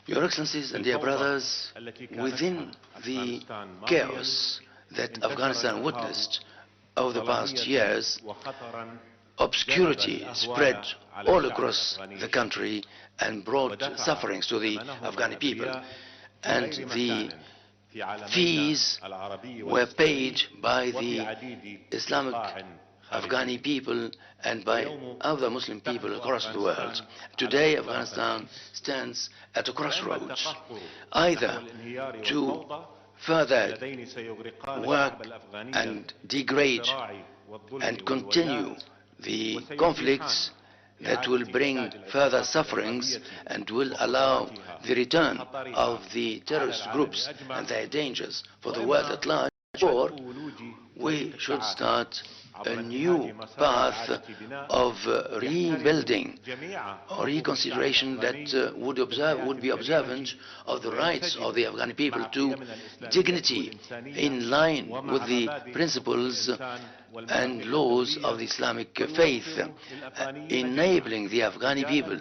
Your Excellencies and dear brothers, within the chaos that Afghanistan witnessed over the past years, obscurity spread all across the country and brought sufferings to the Afghani people. And the fees were paid by the Islamic Afghani people and by other Muslim people across the world. Today, Afghanistan stands at a crossroads, either to further work and degrade and continue the conflicts that will bring further sufferings and will allow the return of the terrorist groups and their dangers for the world at large, or we should start a new path of rebuilding or reconsideration that would be observant of the rights of the Afghani people to dignity in line with the principles and laws of the Islamic faith, enabling the Afghani people